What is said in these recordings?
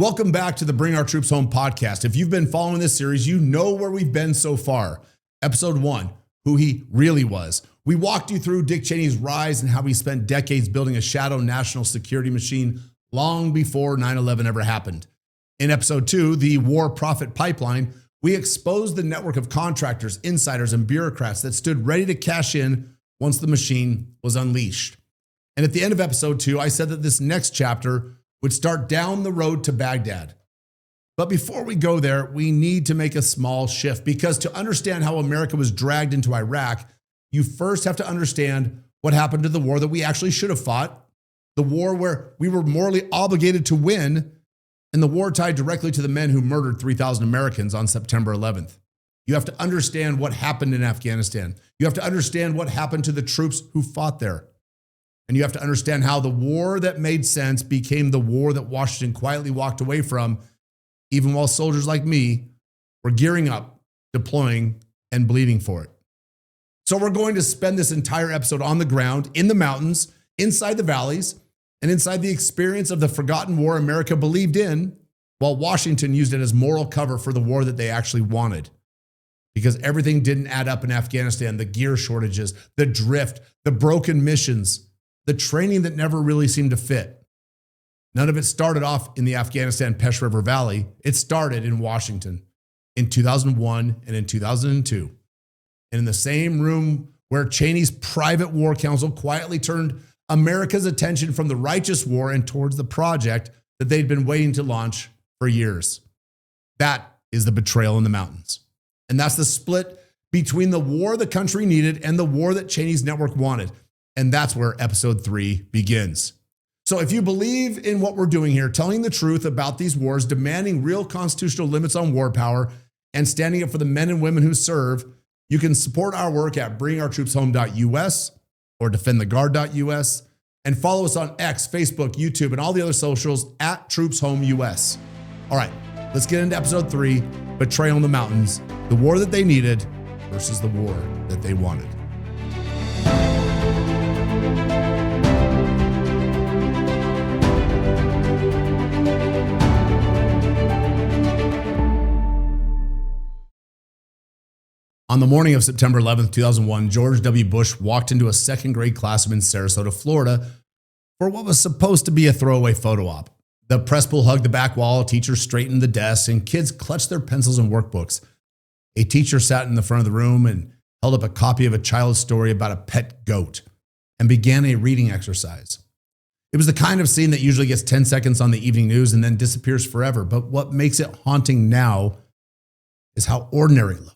Welcome back to the Bring Our Troops Home podcast. If you've been following this series, you know where we've been so far. Episode 1, who he really was. We walked you through Dick Cheney's rise and how he spent decades building a shadow national security machine long before 9/11 ever happened. In episode 2, the war profit pipeline, we exposed the network of contractors, insiders, and bureaucrats that stood ready to cash in once the machine was unleashed. And at the end of episode 2, I said that this next chapter would start down the road to Baghdad. But before we go there, we need to make a small shift, because to understand how America was dragged into Iraq, you first have to understand what happened to the war that we actually should have fought, the war where we were morally obligated to win, and the war tied directly to the men who murdered 3,000 Americans on September 11th. You have to understand what happened in Afghanistan. You have to understand what happened to the troops who fought there. And you have to understand how the war that made sense became the war that Washington quietly walked away from, even while soldiers like me were gearing up, deploying, and bleeding for it. So we're going to spend this entire episode on the ground, in the mountains, inside the valleys, and inside the experience of the forgotten war America believed in, while Washington used it as moral cover for the war that they actually wanted. Because everything didn't add up in Afghanistan: the gear shortages, the drift, the broken missions, the training that never really seemed to fit. None of it started off in the Afghanistan Pesh River Valley. It started in Washington in 2001 and in 2002. And in the same room where Cheney's private war council quietly turned America's attention from the righteous war and towards the project that they'd been waiting to launch for years. That is the betrayal in the mountains. And that's the split between the war the country needed and the war that Cheney's network wanted. And that's where episode 3 begins. So if you believe in what we're doing here, telling the truth about these wars, demanding real constitutional limits on war power, and standing up for the men and women who serve, you can support our work at bringourtroopshome.us or defendtheguard.us, and follow us on X, Facebook, YouTube, and all the other socials at TroopsHomeUS. All right, let's get into episode 3, Betrayal in the Mountains, the war that they needed versus the war that they wanted. On the morning of September 11th, 2001, George W. Bush walked into a second grade classroom in Sarasota, Florida, for what was supposed to be a throwaway photo op. The press pool hugged the back wall, teachers straightened the desks, and kids clutched their pencils and workbooks. A teacher sat in the front of the room and held up a copy of a child's story about a pet goat and began a reading exercise. It was the kind of scene that usually gets 10 seconds on the evening news and then disappears forever. But what makes it haunting now is how ordinary it looks.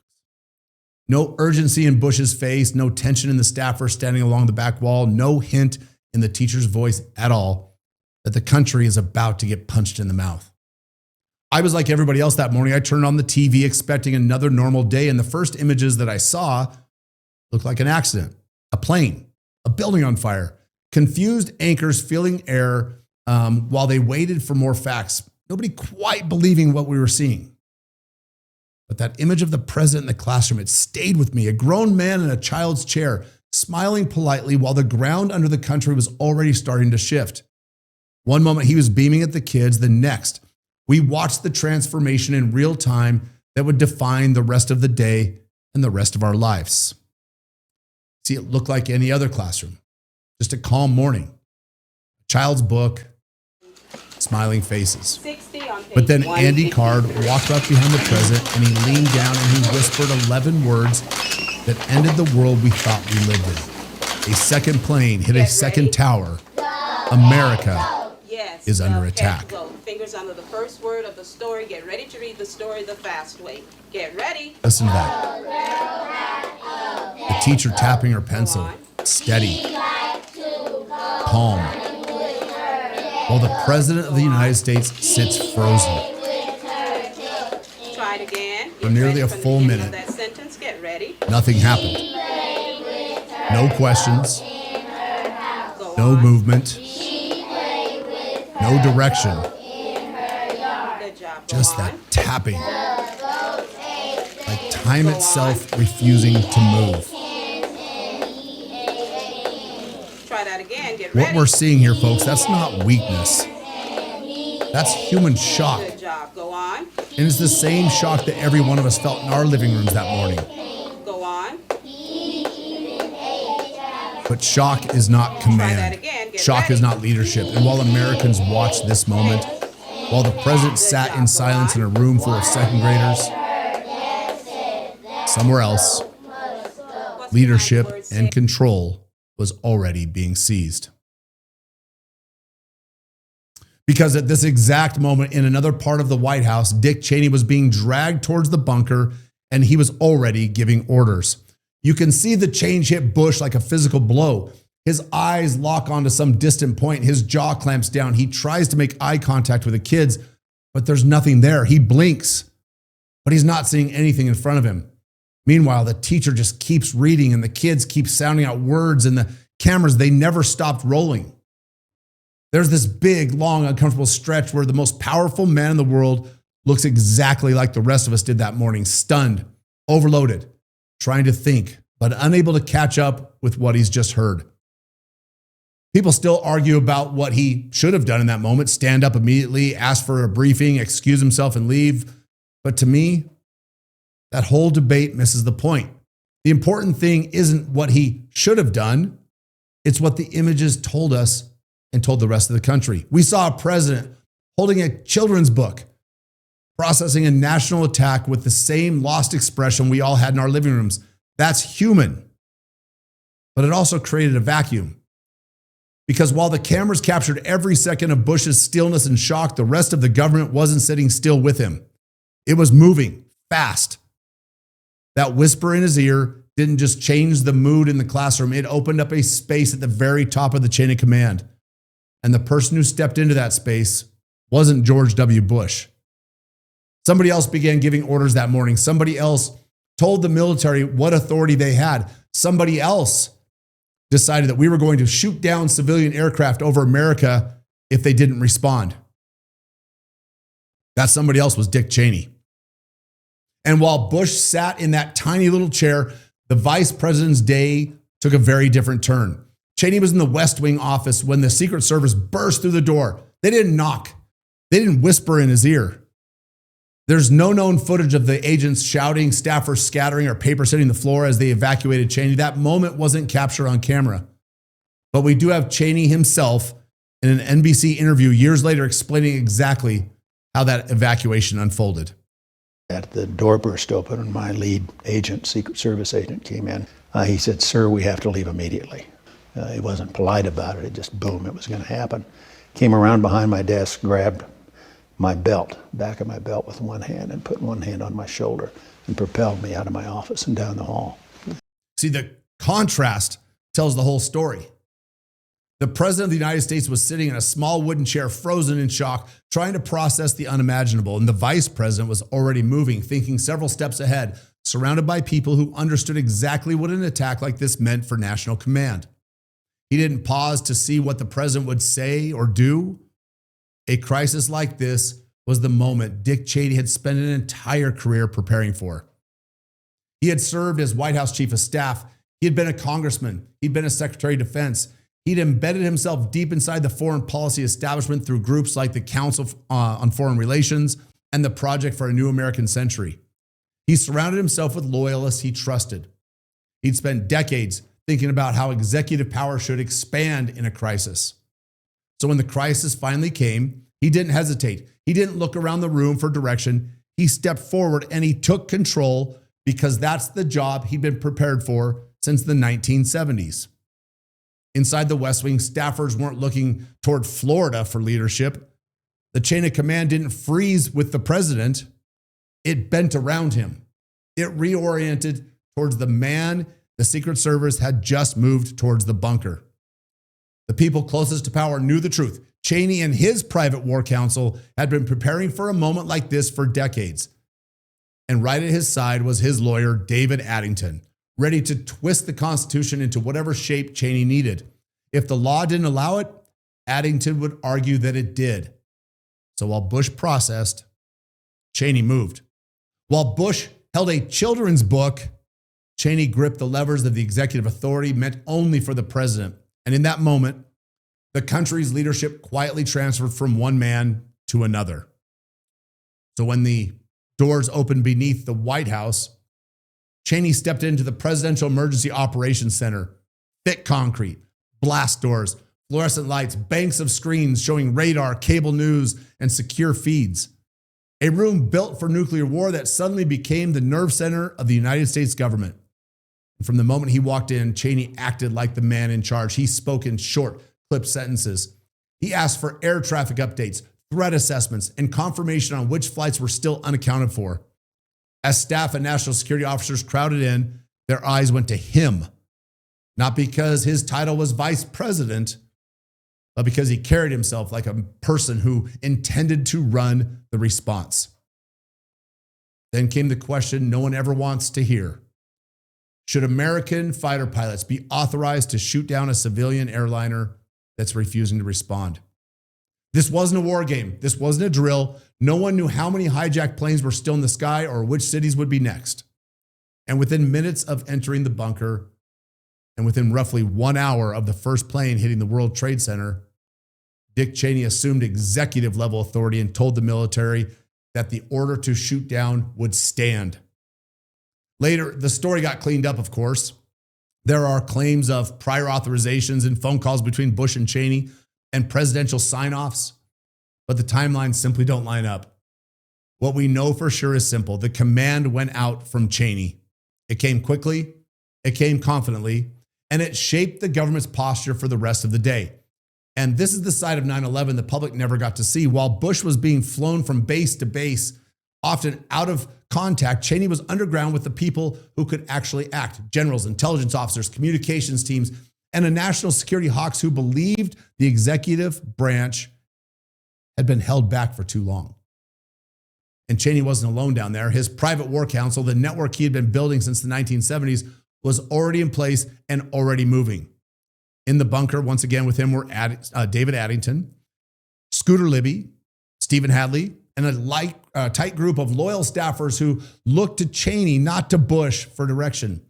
No urgency in Bush's face, no tension in the staffer standing along the back wall, no hint in the teacher's voice at all that the country is about to get punched in the mouth. I was like everybody else that morning. I turned on the TV expecting another normal day, and the first images that I saw looked like an accident, a plane, a building on fire, confused anchors filling air while they waited for more facts, nobody quite believing what we were seeing. But that image of the president in the classroom, it stayed with me, a grown man in a child's chair, smiling politely while the ground under the country was already starting to shift. One moment he was beaming at the kids, the next, we watched the transformation in real time that would define the rest of the day and the rest of our lives. See, it looked like any other classroom, just a calm morning, a child's book, smiling faces. But then Andy Card walked up behind the president and he leaned down and he whispered 11 words that ended the world we thought we lived in. A second plane hit a second tower. America is under attack. Fingers under the first word of the story. Get ready to read the story the fast way. Get ready. Listen to that. The teacher tapping her pencil. Steady. Calm. While the President of the United States sits frozen. Try it again. For nearly a full minute. That sentence. Get ready. Nothing happened. No questions. No movement. No direction. Just that tapping. Like time itself refusing to move. Try that again. Get ready. What we're seeing here, folks, that's not weakness. That's human shock. Good job. Go on. And it's the same shock that every one of us felt in our living rooms that morning. Go on. But shock is not Try that command. again. Get Shock ready. is not leadership. And while Americans watched this moment, while the president sat in silence in a room full of second graders, somewhere else, What's leadership behind the words and control was already being seized. Because at this exact moment in another part of the White House, Dick Cheney was being dragged towards the bunker and he was already giving orders. You can see the change hit Bush like a physical blow. His eyes lock onto some distant point. His jaw clamps down. He tries to make eye contact with the kids, but there's nothing there. He blinks, but he's not seeing anything in front of him. Meanwhile, the teacher just keeps reading and the kids keep sounding out words and the cameras, they never stopped rolling. There's this big, long, uncomfortable stretch where the most powerful man in the world looks exactly like the rest of us did that morning, stunned, overloaded, trying to think, but unable to catch up with what he's just heard. People still argue about what he should have done in that moment, stand up immediately, ask for a briefing, excuse himself and leave. But to me, that whole debate misses the point. The important thing isn't what he should have done. It's what the images told us and told the rest of the country. We saw a president holding a children's book, processing a national attack with the same lost expression we all had in our living rooms. That's human. But it also created a vacuum. Because while the cameras captured every second of Bush's stillness and shock, the rest of the government wasn't sitting still with him. It was moving fast. That whisper in his ear didn't just change the mood in the classroom. It opened up a space at the very top of the chain of command. And the person who stepped into that space wasn't George W. Bush. Somebody else began giving orders that morning. Somebody else told the military what authority they had. Somebody else decided that we were going to shoot down civilian aircraft over America if they didn't respond. That somebody else was Dick Cheney. And while Bush sat in that tiny little chair, the vice president's day took a very different turn. Cheney was in the West Wing office when the Secret Service burst through the door. They didn't knock. They didn't whisper in his ear. There's no known footage of the agents shouting, staffers scattering, or papers hitting the floor as they evacuated Cheney. That moment wasn't captured on camera. But we do have Cheney himself in an NBC interview years later explaining exactly how that evacuation unfolded. The door burst open and my lead agent, Secret Service agent, came in. He said, "Sir, we have to leave immediately." He wasn't polite about it. It just, boom, it was going to happen. Came around behind my desk, grabbed my belt, back of my belt with one hand, and put one hand on my shoulder and propelled me out of my office and down the hall. See, the contrast tells the whole story. The president of the United States was sitting in a small wooden chair, frozen in shock, trying to process the unimaginable. And the vice president was already moving, thinking several steps ahead, surrounded by people who understood exactly what an attack like this meant for national command. He didn't pause to see what the president would say or do. A crisis like this was the moment Dick Cheney had spent an entire career preparing for. He had served as White House chief of staff. He had been a congressman. He'd been a secretary of defense. He'd embedded himself deep inside the foreign policy establishment through groups like the Council on Foreign Relations and the Project for a New American Century. He surrounded himself with loyalists he trusted. He'd spent decades thinking about how executive power should expand in a crisis. So when the crisis finally came, he didn't hesitate. He didn't look around the room for direction. He stepped forward and he took control because that's the job he'd been prepared for since the 1970s. Inside the West Wing, staffers weren't looking toward Florida for leadership. The chain of command didn't freeze with the president. It bent around him. It reoriented towards the man the Secret Service had just moved towards the bunker. The people closest to power knew the truth. Cheney and his private war counsel had been preparing for a moment like this for decades. And right at his side was his lawyer, David Addington, ready to twist the Constitution into whatever shape Cheney needed. If the law didn't allow it, Addington would argue that it did. So while Bush processed, Cheney moved. While Bush held a children's book, Cheney gripped the levers of the executive authority meant only for the president. And in that moment, the country's leadership quietly transferred from one man to another. So when the doors opened beneath the White House, Cheney stepped into the Presidential Emergency Operations Center. Thick concrete, blast doors, fluorescent lights, banks of screens showing radar, cable news, and secure feeds. A room built for nuclear war that suddenly became the nerve center of the United States government. And from the moment he walked in, Cheney acted like the man in charge. He spoke in short, clipped sentences. He asked for air traffic updates, threat assessments, and confirmation on which flights were still unaccounted for. As staff and national security officers crowded in, their eyes went to him, not because his title was vice president, but because he carried himself like a person who intended to run the response. Then came the question no one ever wants to hear. Should American fighter pilots be authorized to shoot down a civilian airliner that's refusing to respond? This wasn't a war game. This wasn't a drill. No one knew how many hijacked planes were still in the sky or which cities would be next. And within minutes of entering the bunker, and within roughly 1 hour of the first plane hitting the World Trade Center, Dick Cheney assumed executive level authority and told the military that the order to shoot down would stand. Later, the story got cleaned up, of course. There are claims of prior authorizations and phone calls between Bush and Cheney and presidential sign-offs, but the timelines simply don't line up. What we know for sure is simple. The command went out from Cheney. It came quickly, it came confidently, and it shaped the government's posture for the rest of the day. And this is the side of 9/11 the public never got to see. While Bush was being flown from base to base, often out of contact, Cheney was underground with the people who could actually act: generals, intelligence officers, communications teams, and a national security hawks who believed the executive branch had been held back for too long. And Cheney wasn't alone down there. His private war council, the network he had been building since the 1970s, was already in place and already moving. In the bunker, once again with him, were David Addington, Scooter Libby, Stephen Hadley, and a tight group of loyal staffers who looked to Cheney, not to Bush, for direction.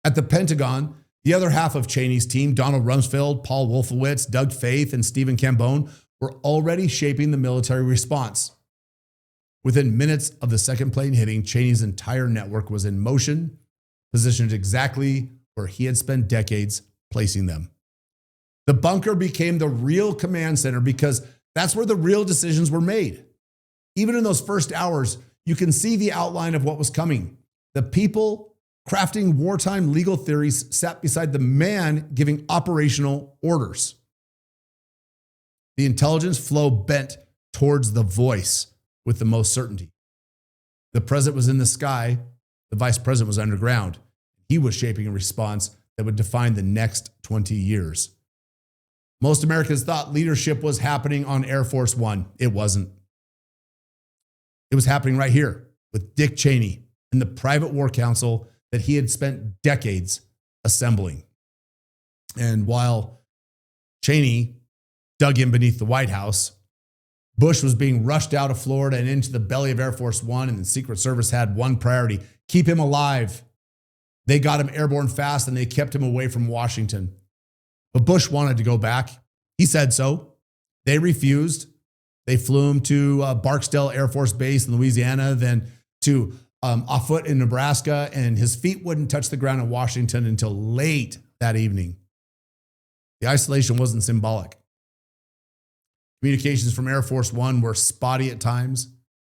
At the Pentagon, the other half of Cheney's team, Donald Rumsfeld, Paul Wolfowitz, Doug Faith, and Stephen Cambone, were already shaping the military response. Within minutes of the second plane hitting, Cheney's entire network was in motion, positioned exactly where he had spent decades placing them. The bunker became the real command center because that's where the real decisions were made. Even in those first hours, you can see the outline of what was coming. The people crafting wartime legal theories sat beside the man giving operational orders. The intelligence flow bent towards the voice with the most certainty. The president was in the sky. The vice president was underground. He was shaping a response that would define the next 20 years. Most Americans thought leadership was happening on Air Force One. It wasn't. It was happening right here with Dick Cheney and the private war council that he had spent decades assembling. And while Cheney dug in beneath the White House, Bush was being rushed out of Florida and into the belly of Air Force One, and the Secret Service had one priority: keep him alive. They got him airborne fast, and they kept him away from Washington. But Bush wanted to go back. He said so. They refused. They flew him to Barksdale Air Force Base in Louisiana, then to Offutt in Nebraska, and his feet wouldn't touch the ground in Washington until late that evening. The isolation wasn't symbolic. Communications from Air Force One were spotty at times.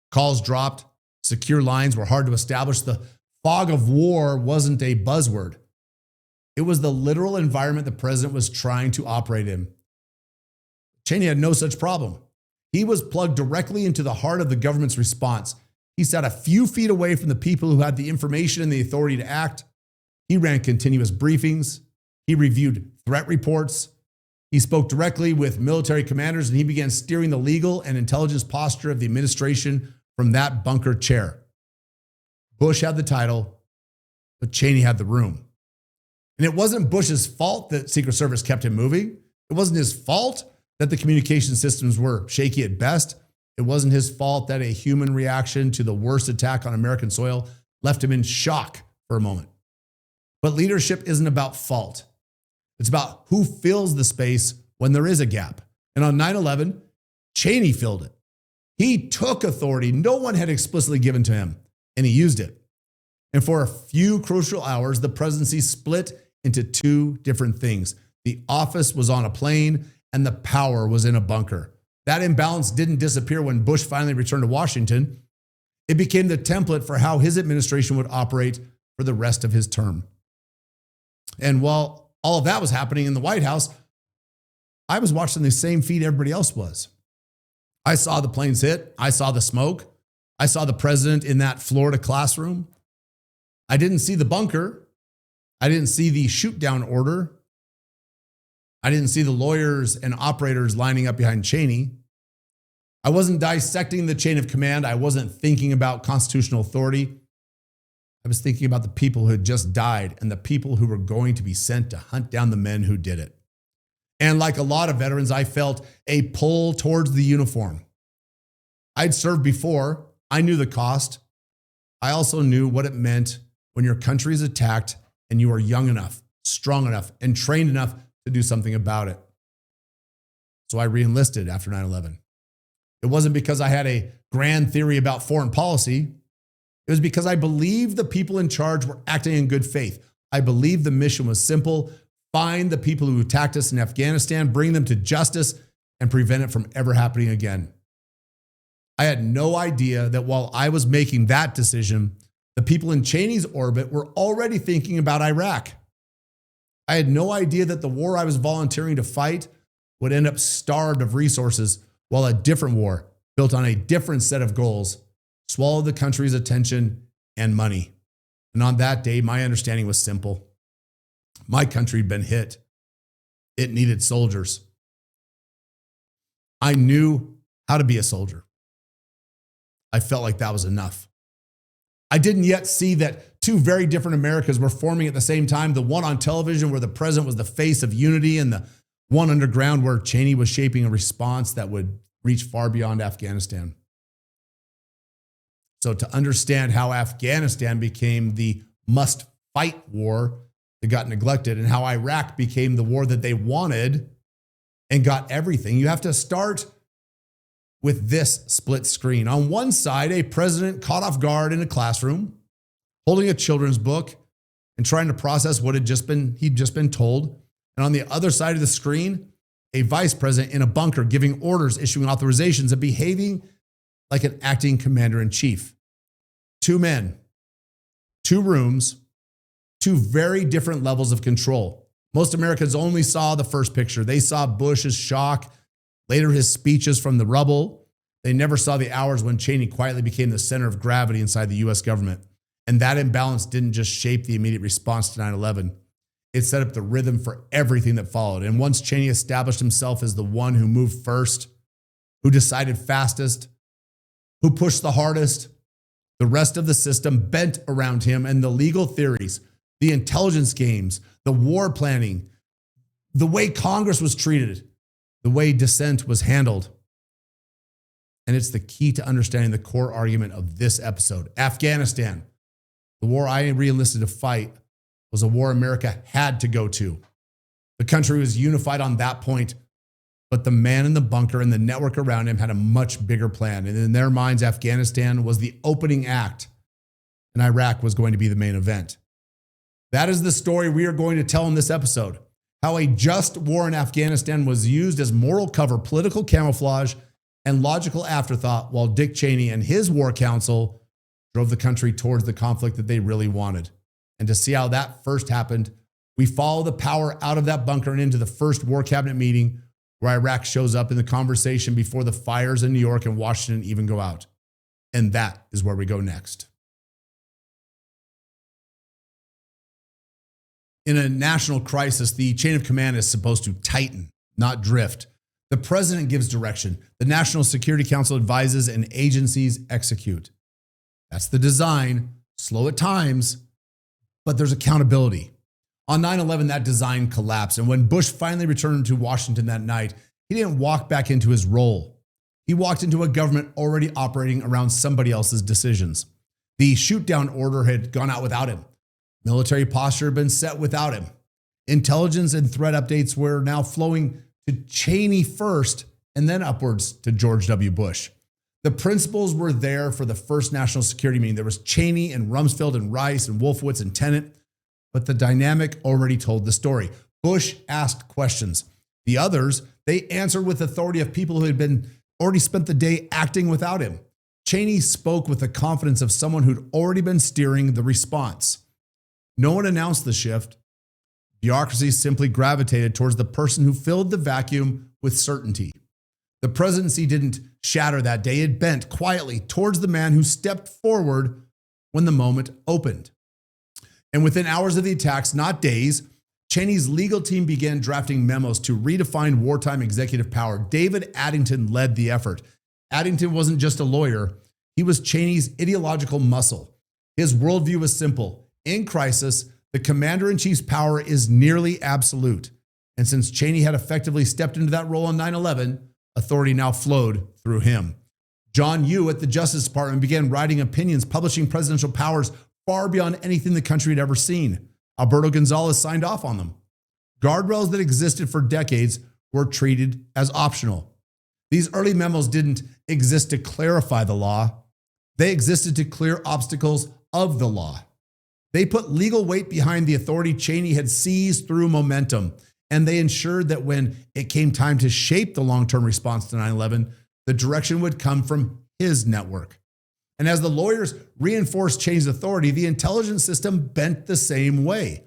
Calls dropped. Secure lines were hard to establish. The fog of war wasn't a buzzword. It was the literal environment the president was trying to operate in. Cheney had no such problem. He was plugged directly into the heart of the government's response. He sat a few feet away from the people who had the information and the authority to act. He ran continuous briefings. He reviewed threat reports. He spoke directly with military commanders, and he began steering the legal and intelligence posture of the administration from that bunker chair. Bush had the title, but Cheney had the room. And it wasn't Bush's fault that Secret Service kept him moving. It wasn't his fault that the communication systems were shaky at best. It wasn't his fault that a human reaction to the worst attack on American soil left him in shock for a moment. But leadership isn't about fault. It's about who fills the space when there is a gap. And on 9/11, Cheney filled it. He took authority no one had explicitly given to him, and he used it. And for a few crucial hours, the presidency split into two different things. The office was on a plane, and the power was in a bunker. That imbalance didn't disappear when Bush finally returned to Washington. It became the template for how his administration would operate for the rest of his term. And while all of that was happening in the White House, I was watching the same feed everybody else was. I saw the planes hit. I saw the smoke. I saw the president in that Florida classroom. I didn't see the bunker. I didn't see the shoot down order. I didn't see the lawyers and operators lining up behind Cheney. I wasn't dissecting the chain of command. I wasn't thinking about constitutional authority. I was thinking about the people who had just died and the people who were going to be sent to hunt down the men who did it. And like a lot of veterans, I felt a pull towards the uniform. I'd served before. I knew the cost. I also knew what it meant when your country is attacked and you are young enough, strong enough, and trained enough to do something about it. So I re-enlisted after 9/11. It wasn't because I had a grand theory about foreign policy. It was because I believed the people in charge were acting in good faith. I believed the mission was simple: find the people who attacked us in Afghanistan, bring them to justice, and prevent it from ever happening again. I had no idea that while I was making that decision, the people in Cheney's orbit were already thinking about Iraq. I had no idea that the war I was volunteering to fight would end up starved of resources, while a different war, built on a different set of goals, swallowed the country's attention and money. And on that day, my understanding was simple. My country had been hit. It needed soldiers. I knew how to be a soldier. I felt like that was enough. I didn't yet see that two very different Americas were forming at the same time, the one on television where the president was the face of unity, and the one underground where Cheney was shaping a response that would reach far beyond Afghanistan. So to understand how Afghanistan became the must-fight war that got neglected, and how Iraq became the war that they wanted and got everything, you have to start with this split screen. On one side, a president caught off guard in a classroom, holding a children's book and trying to process what he'd just been told. And on the other side of the screen, a vice president in a bunker giving orders, issuing authorizations, and behaving like an acting commander-in-chief. Two men, two rooms, two very different levels of control. Most Americans only saw the first picture. They saw Bush's shock, later his speeches from the rubble. They never saw the hours when Cheney quietly became the center of gravity inside the US government. And that imbalance didn't just shape the immediate response to 9/11. It set up the rhythm for everything that followed. And once Cheney established himself as the one who moved first, who decided fastest, who pushed the hardest, the rest of the system bent around him, and the legal theories, the intelligence games, the war planning, the way Congress was treated, the way dissent was handled. And it's the key to understanding the core argument of this episode. Afghanistan, the war I re-enlisted to fight, was a war America had to go to. The country was unified on that point, but the man in the bunker and the network around him had a much bigger plan. And in their minds, Afghanistan was the opening act, and Iraq was going to be the main event. That is the story we are going to tell in this episode. How a just war in Afghanistan was used as moral cover, political camouflage, and logical afterthought, while Dick Cheney and his war council drove the country towards the conflict that they really wanted. And to see how that first happened, we follow the power out of that bunker and into the first war cabinet meeting, where Iraq shows up in the conversation before the fires in New York and Washington even go out. And that is where we go next. In a national crisis, the chain of command is supposed to tighten, not drift. The president gives direction. The National Security Council advises, and agencies execute. That's the design. Slow at times, but there's accountability. On 9/11, that design collapsed. And when Bush finally returned to Washington that night, he didn't walk back into his role. He walked into a government already operating around somebody else's decisions. The shoot-down order had gone out without him. Military posture had been set without him. Intelligence and threat updates were now flowing to Cheney first and then upwards to George W. Bush. The principals were there for the first national security meeting. There was Cheney and Rumsfeld and Rice and Wolfowitz and Tenet, but the dynamic already told the story. Bush asked questions. The others, they answered with authority of people who had been already spent the day acting without him. Cheney spoke with the confidence of someone who'd already been steering the response. No one announced the shift. Bureaucracy simply gravitated towards the person who filled the vacuum with certainty. The presidency didn't shatter that day. It bent quietly towards the man who stepped forward when the moment opened. And within hours of the attacks, not days, Cheney's legal team began drafting memos to redefine wartime executive power. David Addington led the effort. Addington wasn't just a lawyer. He was Cheney's ideological muscle. His worldview was simple. In crisis, the commander-in-chief's power is nearly absolute. And since Cheney had effectively stepped into that role on 9/11, authority now flowed through him. John Yoo at the Justice Department began writing opinions, publishing presidential powers far beyond anything the country had ever seen. Alberto Gonzales signed off on them. Guardrails that existed for decades were treated as optional. These early memos didn't exist to clarify the law. They existed to clear obstacles of the law. They put legal weight behind the authority Cheney had seized through momentum, and they ensured that when it came time to shape the long-term response to 9/11, the direction would come from his network. And as the lawyers reinforced Cheney's authority, the intelligence system bent the same way.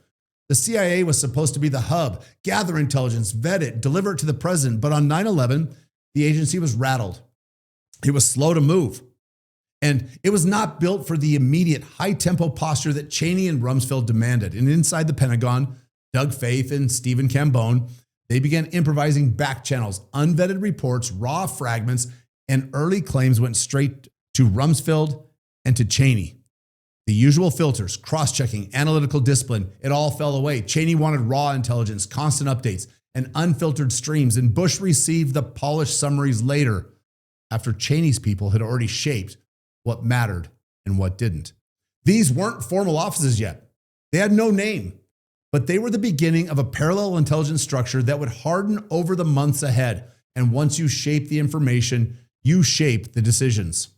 The CIA was supposed to be the hub, gather intelligence, vet it, deliver it to the president. But on 9/11, the agency was rattled. It was slow to move. And it was not built for the immediate high-tempo posture that Cheney and Rumsfeld demanded. And inside the Pentagon, Doug Faith and Stephen Cambone, they began improvising back channels, unvetted reports, raw fragments, and early claims went straight to Rumsfeld and to Cheney. The usual filters, cross-checking, analytical discipline, it all fell away. Cheney wanted raw intelligence, constant updates, and unfiltered streams, and Bush received the polished summaries later, after Cheney's people had already shaped what mattered and what didn't. These weren't formal offices yet. They had no name, but they were the beginning of a parallel intelligence structure that would harden over the months ahead. And once you shape the information, you shape the decisions.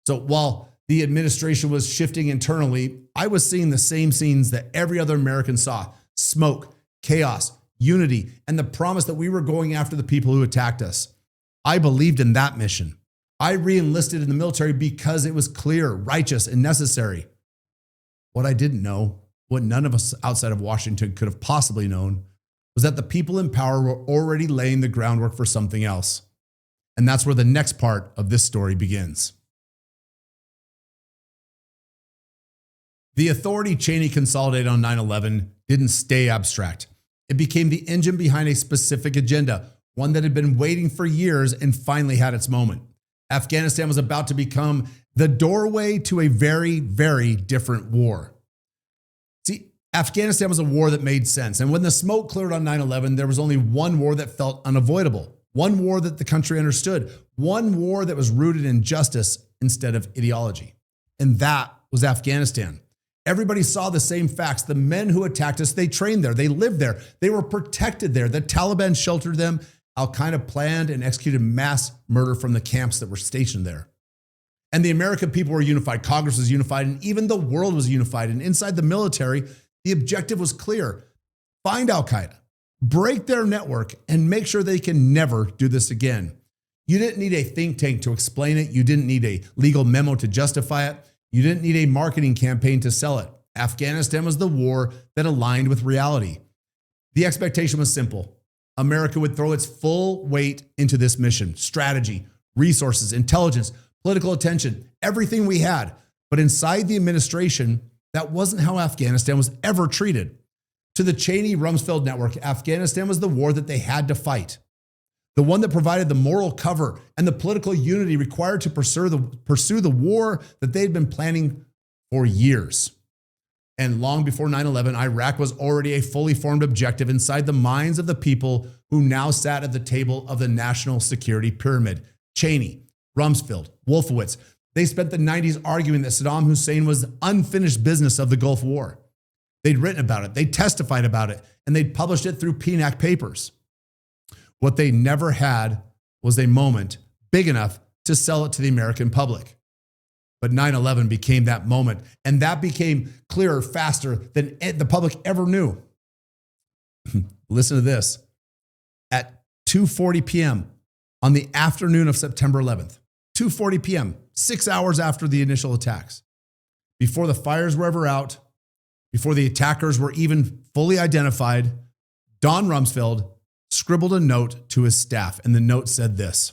So while the administration was shifting internally, I was seeing the same scenes that every other American saw: smoke, chaos, unity, and the promise that we were going after the people who attacked us. I believed in that mission. I re-enlisted in the military because it was clear, righteous, and necessary. What I didn't know, what none of us outside of Washington could have possibly known, was that the people in power were already laying the groundwork for something else. And that's where the next part of this story begins. The authority Cheney consolidated on 9/11 didn't stay abstract. It became the engine behind a specific agenda, one that had been waiting for years and finally had its moment. Afghanistan was about to become the doorway to a very, very different war. See, Afghanistan was a war that made sense. And when the smoke cleared on 9/11, there was only one war that felt unavoidable, one war that the country understood, one war that was rooted in justice instead of ideology. And that was Afghanistan. Everybody saw the same facts. The men who attacked us, they trained there, they lived there, they were protected there. The Taliban sheltered them. Al-Qaeda planned and executed mass murder from the camps that were stationed there. And the American people were unified. Congress was unified, and even the world was unified. And inside the military, the objective was clear: find Al-Qaeda, break their network, and make sure they can never do this again. You didn't need a think tank to explain it. You didn't need a legal memo to justify it. You didn't need a marketing campaign to sell it. Afghanistan was the war that aligned with reality. The expectation was simple: America would throw its full weight into this mission, strategy, resources, intelligence, political attention, everything we had. But inside the administration, that wasn't how Afghanistan was ever treated. To the Cheney-Rumsfeld network, Afghanistan was the war that they had to fight, the one that provided the moral cover and the political unity required to pursue the war that they'd been planning for years. And long before 9/11, Iraq was already a fully formed objective inside the minds of the people who now sat at the table of the national security pyramid. Cheney, Rumsfeld, Wolfowitz, they spent the 90s arguing that Saddam Hussein was unfinished business of the Gulf War. They'd written about it, they testified about it, and they'd published it through PNAC papers. What they never had was a moment big enough to sell it to the American public. But 9/11 became that moment, and that became clearer faster than the public ever knew. Listen to this. At 2:40 p.m. on the afternoon of September 11th, 2:40 p.m., 6 hours after the initial attacks, before the fires were ever out, before the attackers were even fully identified, Don Rumsfeld scribbled a note to his staff, and the note said this: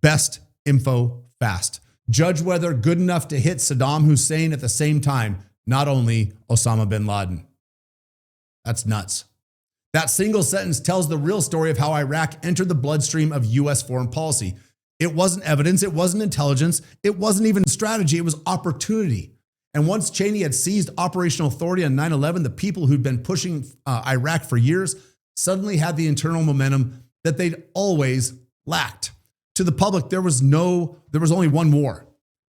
best info fast. Judge whether good enough to hit Saddam Hussein at the same time, not only Osama bin Laden. That's nuts. That single sentence tells the real story of how Iraq entered the bloodstream of U.S. foreign policy. It wasn't evidence, it wasn't intelligence, it wasn't even strategy, it was opportunity. And once Cheney had seized operational authority on 9/11, the people who'd been pushing Iraq for years suddenly had the internal momentum that they'd always lacked. To the public, there was only one war.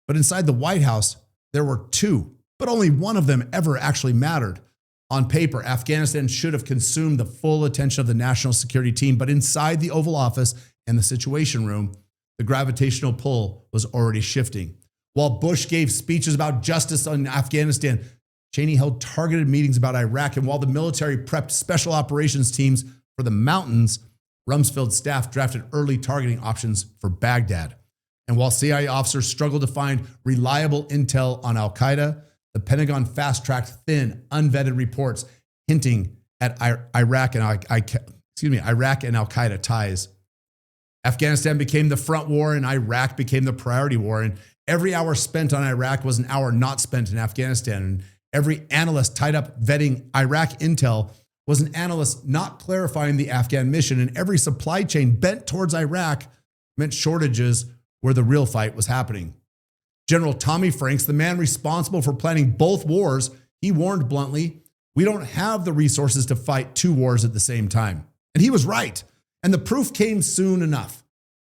But inside the White House, there were two, but only one of them ever actually mattered. On paper, Afghanistan should have consumed the full attention of the national security team, but inside the Oval Office and the Situation Room, the gravitational pull was already shifting. While Bush gave speeches about justice on Afghanistan, Cheney held targeted meetings about Iraq, and while the military prepped special operations teams for the mountains, Rumsfeld's staff drafted early targeting options for Baghdad. And while CIA officers struggled to find reliable intel on al-Qaeda, the Pentagon fast-tracked thin, unvetted reports hinting at Iraq and al-Qaeda ties. Afghanistan became the front war and Iraq became the priority war. And every hour spent on Iraq was an hour not spent in Afghanistan. And every analyst tied up vetting Iraq intel was an analyst not clarifying the Afghan mission. And every supply chain bent towards Iraq meant shortages where the real fight was happening. General Tommy Franks, the man responsible for planning both wars, he warned bluntly, we don't have the resources to fight two wars at the same time. And he was right. And the proof came soon enough.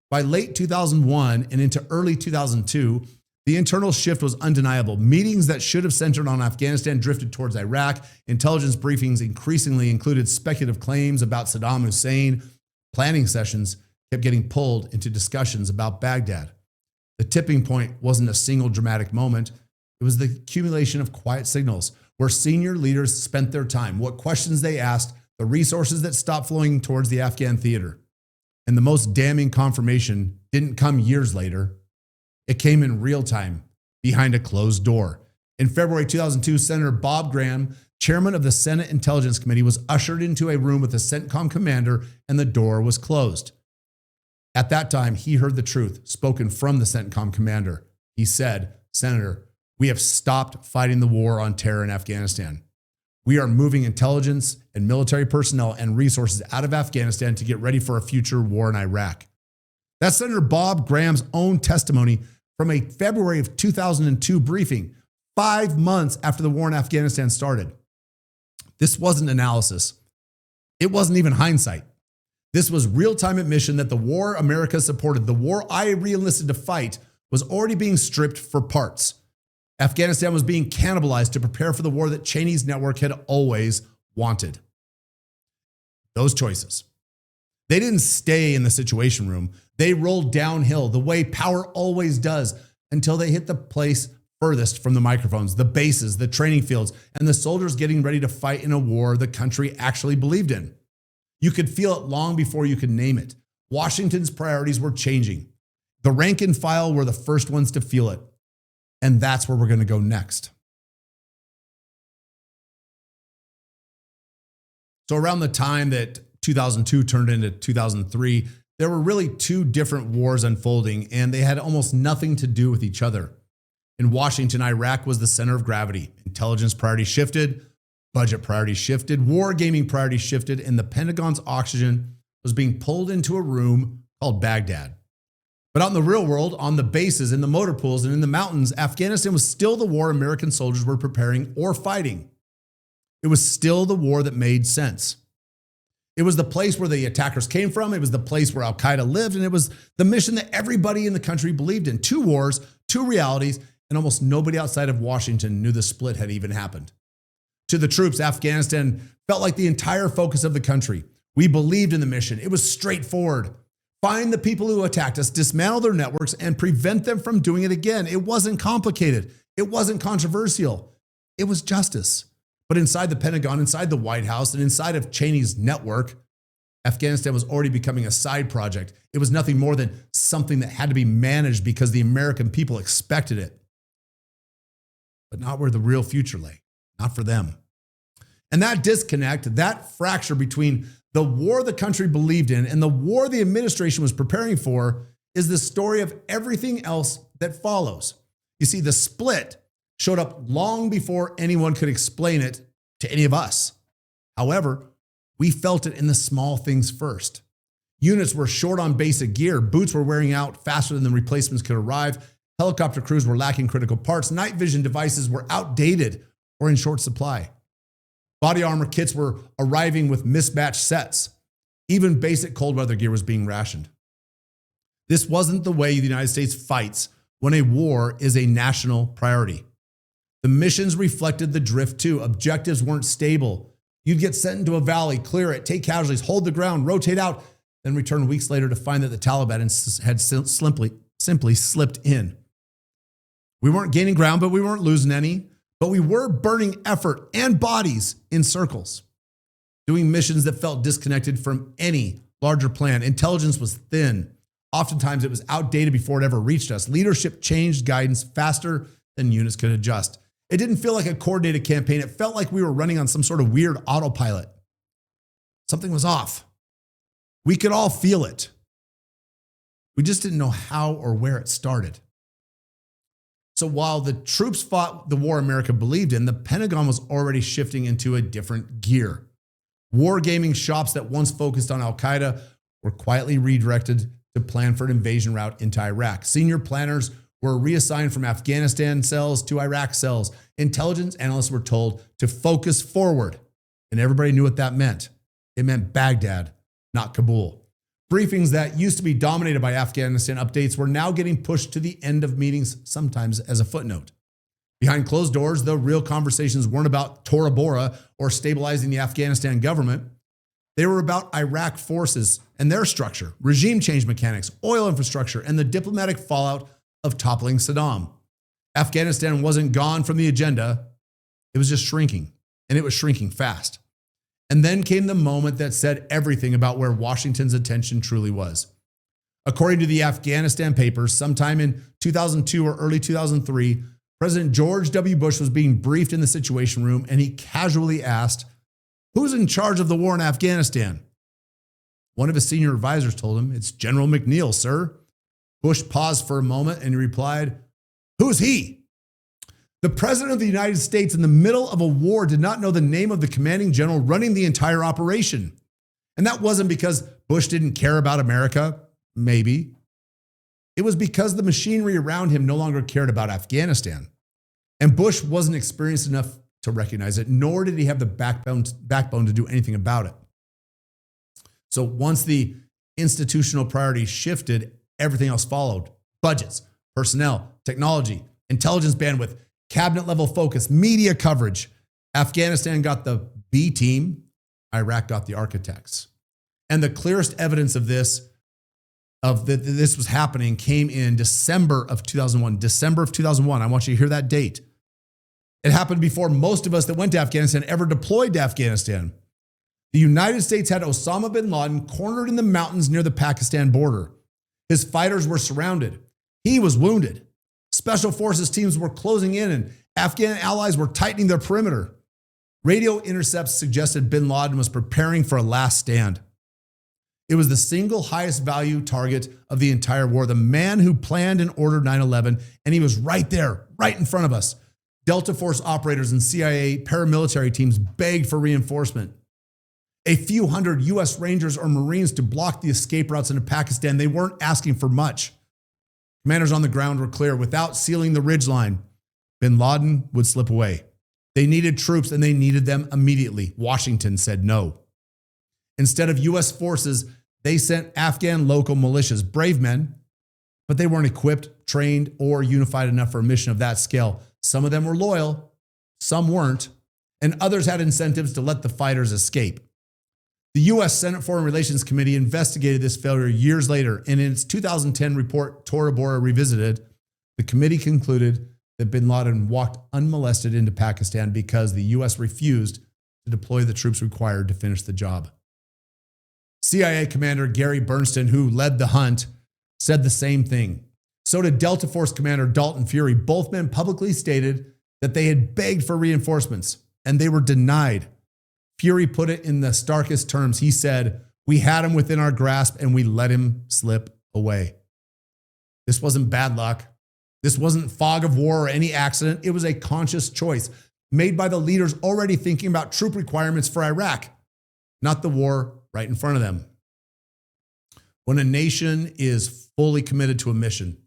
By late 2001 and into early 2002, the internal shift was undeniable. Meetings that should have centered on Afghanistan drifted towards Iraq. Intelligence briefings increasingly included speculative claims about Saddam Hussein. Planning sessions kept getting pulled into discussions about Baghdad. The tipping point wasn't a single dramatic moment. It was the accumulation of quiet signals where senior leaders spent their time, what questions they asked, the resources that stopped flowing towards the Afghan theater. And the most damning confirmation didn't come years later. It came in real time, behind a closed door. In February 2002, Senator Bob Graham, chairman of the Senate Intelligence Committee, was ushered into a room with the CENTCOM commander, and the door was closed. At that time, he heard the truth spoken from the CENTCOM commander. He said, Senator, we have stopped fighting the war on terror in Afghanistan. We are moving intelligence and military personnel and resources out of Afghanistan to get ready for a future war in Iraq. That's Senator Bob Graham's own testimony from a February of 2002 briefing, 5 months after the war in Afghanistan started. This wasn't analysis. It wasn't even hindsight. This was real-time admission that the war America supported, the war I re-enlisted to fight, was already being stripped for parts. Afghanistan was being cannibalized to prepare for the war that Cheney's network had always wanted. Those choices. They didn't stay in the Situation Room. They rolled downhill the way power always does until they hit the place furthest from the microphones, the bases, the training fields, and the soldiers getting ready to fight in a war the country actually believed in. You could feel it long before you could name it. Washington's priorities were changing. The rank and file were the first ones to feel it. And that's where we're going to go next. So around the time that 2002 turned into 2003, there were really two different wars unfolding, and they had almost nothing to do with each other. In Washington, Iraq was the center of gravity. Intelligence priorities shifted, budget priorities shifted, war gaming priorities shifted, and the Pentagon's oxygen was being pulled into a room called Baghdad. But out in the real world, on the bases, in the motor pools, and in the mountains, Afghanistan was still the war American soldiers were preparing or fighting. It was still the war that made sense. It was the place where the attackers came from. It was the place where al-Qaeda lived. And it was the mission that everybody in the country believed in. Two wars, two realities, and almost nobody outside of Washington knew the split had even happened. To the troops, Afghanistan felt like the entire focus of the country. We believed in the mission. It was straightforward. Find the people who attacked us, dismantle their networks, and prevent them from doing it again. It wasn't complicated. It wasn't controversial. It was justice. But inside the Pentagon, inside the White House, and inside of Cheney's network, Afghanistan was already becoming a side project. It was nothing more than something that had to be managed because the American people expected it. But not where the real future lay. Not for them. And that disconnect, that fracture between the war the country believed in and the war the administration was preparing for is the story of everything else that follows. You see, the split showed up long before anyone could explain it to any of us. However, we felt it in the small things first. Units were short on basic gear. Boots were wearing out faster than the replacements could arrive. Helicopter crews were lacking critical parts. Night vision devices were outdated or in short supply. Body armor kits were arriving with mismatched sets. Even basic cold weather gear was being rationed. This wasn't the way the United States fights when a war is a national priority. The missions reflected the drift too. Objectives weren't stable. You'd get sent into a valley, clear it, take casualties, hold the ground, rotate out, then return weeks later to find that the Taliban had simply slipped in. We weren't gaining ground, but we weren't losing any. But we were burning effort and bodies in circles, doing missions that felt disconnected from any larger plan. Intelligence was thin. Oftentimes it was outdated before it ever reached us. Leadership changed guidance faster than units could adjust. It didn't feel like a coordinated campaign. It felt like we were running on some sort of weird autopilot. Something was off. We could all feel it. We just didn't know how or where it started. So while the troops fought the war America believed in, the Pentagon was already shifting into a different gear. Wargaming shops that once focused on Al-Qaeda were quietly redirected to plan for an invasion route into Iraq. Senior planners were reassigned from Afghanistan cells to Iraq cells. Intelligence analysts were told to focus forward, and everybody knew what that meant. It meant Baghdad, not Kabul. Briefings that used to be dominated by Afghanistan updates were now getting pushed to the end of meetings, sometimes as a footnote. Behind closed doors, the real conversations weren't about Tora Bora or stabilizing the Afghanistan government. They were about Iraq forces and their structure, regime change mechanics, oil infrastructure, and the diplomatic fallout of toppling Saddam. Afghanistan wasn't gone from the agenda. It was just shrinking, and it was shrinking fast. And then came the moment that said everything about where Washington's attention truly was. According to the Afghanistan papers, sometime in 2002 or early 2003, President George W. Bush was being briefed in the Situation Room, and he casually asked, "Who's in charge of the war in Afghanistan?" One of his senior advisors told him, "It's General McNeil, sir." Bush paused for a moment and he replied, "Who's he?" The President of the United States in the middle of a war did not know the name of the commanding general running the entire operation. And that wasn't because Bush didn't care about America, maybe. It was because the machinery around him no longer cared about Afghanistan. And Bush wasn't experienced enough to recognize it, nor did he have the backbone to do anything about it. So once the institutional priorities shifted, everything else followed. Budgets, personnel, technology, intelligence bandwidth, cabinet level focus, media coverage. Afghanistan got the B team, Iraq got the architects. And the clearest evidence of this was happening came in December of 2001. December of 2001. I want you to hear that date. It happened before most of us that went to Afghanistan ever deployed to Afghanistan. The United States had Osama bin Laden cornered in the mountains near the Pakistan border. His fighters were surrounded. He was wounded. Special forces teams were closing in and Afghan allies were tightening their perimeter. Radio intercepts suggested bin Laden was preparing for a last stand. It was the single highest value target of the entire war, the man who planned and ordered 9/11, and he was right there, right in front of us. Delta Force operators and CIA paramilitary teams begged for reinforcement. A few hundred U.S. Rangers or Marines to block the escape routes into Pakistan. They weren't asking for much. Commanders on the ground were clear. Without sealing the ridgeline, bin Laden would slip away. They needed troops and they needed them immediately. Washington said no. Instead of U.S. forces, they sent Afghan local militias, brave men, but they weren't equipped, trained, or unified enough for a mission of that scale. Some of them were loyal, some weren't, and others had incentives to let the fighters escape. The U.S. Senate Foreign Relations Committee investigated this failure years later, and in its 2010 report, Tora Bora Revisited, the committee concluded that bin Laden walked unmolested into Pakistan because the U.S. refused to deploy the troops required to finish the job. CIA Commander Gary Bernstein, who led the hunt, said the same thing. So did Delta Force Commander Dalton Fury. Both men publicly stated that they had begged for reinforcements, and they were denied. Fury put it in the starkest terms. He said, "We had him within our grasp and we let him slip away." This wasn't bad luck. This wasn't fog of war or any accident. It was a conscious choice made by the leaders already thinking about troop requirements for Iraq, not the war right in front of them. When a nation is fully committed to a mission,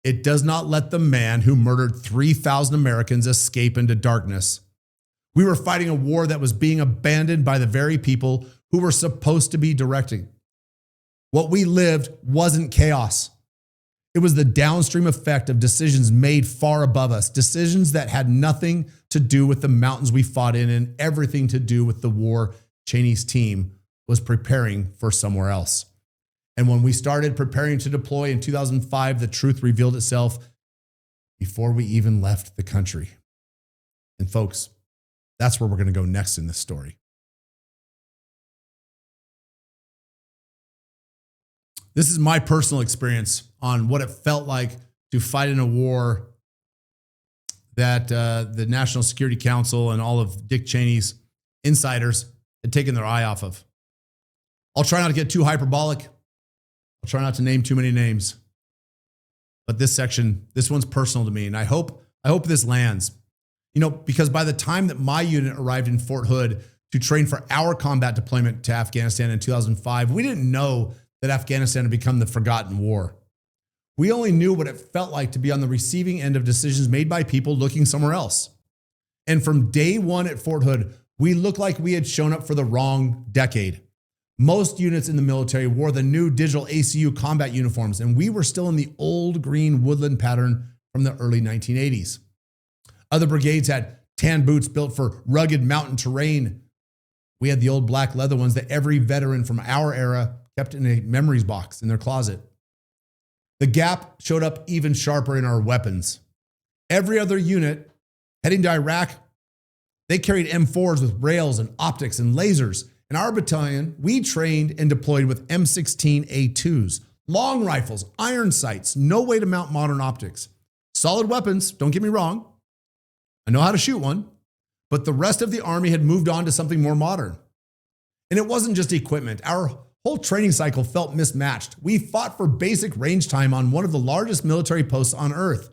it does not let the man who murdered 3,000 Americans escape into darkness. We were fighting a war that was being abandoned by the very people who were supposed to be directing. What we lived wasn't chaos. It was the downstream effect of decisions made far above us, decisions that had nothing to do with the mountains we fought in and everything to do with the war Cheney's team was preparing for somewhere else. And when we started preparing to deploy in 2005, the truth revealed itself before we even left the country. And folks, that's where we're going to go next in this story. This is my personal experience on what it felt like to fight in a war that the National Security Council and all of Dick Cheney's insiders had taken their eye off of. I'll try not to get too hyperbolic. I'll try not to name too many names. But this one's personal to me, and I hope this lands. You know, because by the time that my unit arrived in Fort Hood to train for our combat deployment to Afghanistan in 2005, we didn't know that Afghanistan had become the forgotten war. We only knew what it felt like to be on the receiving end of decisions made by people looking somewhere else. And from day one at Fort Hood, we looked like we had shown up for the wrong decade. Most units in the military wore the new digital ACU combat uniforms, and we were still in the old green woodland pattern from the early 1980s. Other brigades had tan boots built for rugged mountain terrain. We had the old black leather ones that every veteran from our era kept in a memories box in their closet. The gap showed up even sharper in our weapons. Every other unit heading to Iraq, they carried M4s with rails and optics and lasers. In our battalion, we trained and deployed with M16A2s, long rifles, iron sights, no way to mount modern optics. Solid weapons, don't get me wrong. I know how to shoot one, but the rest of the Army had moved on to something more modern. And it wasn't just equipment. Our whole training cycle felt mismatched. We fought for basic range time on one of the largest military posts on Earth.